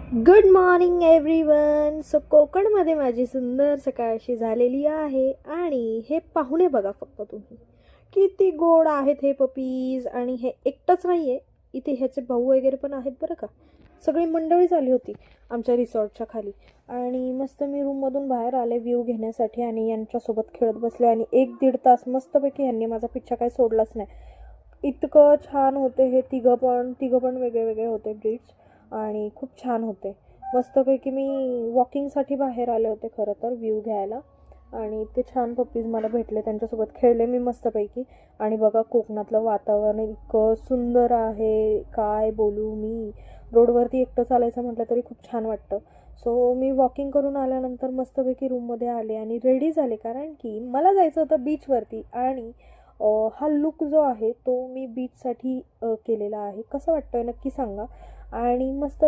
Good morning everyone. So कोकणमध्ये माझी सुंदर सकाळशी झालेली आहे आणि हे पाहुणे बघा फक्त तुम्ही किती गोड आहेत हे पपीज. आणि हे एकटंच नाही आहे, इथे ह्याचे भाऊ वगैरे पण आहेत बरं का. सगळी मंडळी झाली होती आमच्या रिसॉर्टच्या खाली आणि मस्त मी रूममधून बाहेर आले व्ह्यू घेण्यासाठी आणि यांच्यासोबत खेळत बसले आणि 1-1.5 तास मस्तपैकी यांनी माझा पिच्छा काही सोडलाच नाही. इतकं छान होते हे तिघं पण वेगळे वेगळे होते ब्रीड्स आणि खूप छान होते. मस्तपैकी मी वॉकिंगसाठी बाहेर आले होते खरं तर व्ह्यू घ्यायला आणि इतके छान पप्पीज मला भेटले, त्यांच्यासोबत खेळले मी मस्तपैकी. आणि बघा कोकणातलं वातावरण इतकं सुंदर आहे, काय बोलू मी. रोडवरती एकटं चालायचं म्हटलं तरी खूप छान वाटतं. सो मी वॉकिंग करून आल्यानंतर मस्तपैकी रूममध्ये आले आणि रेडी झाले, कारण की मला जायचं होतं बीचवरती. आणि हा लुक जो आहे तो मी बीचसाठी केलेला आहे. कसं वाटतंय नक्की सांगा. आणि मस्त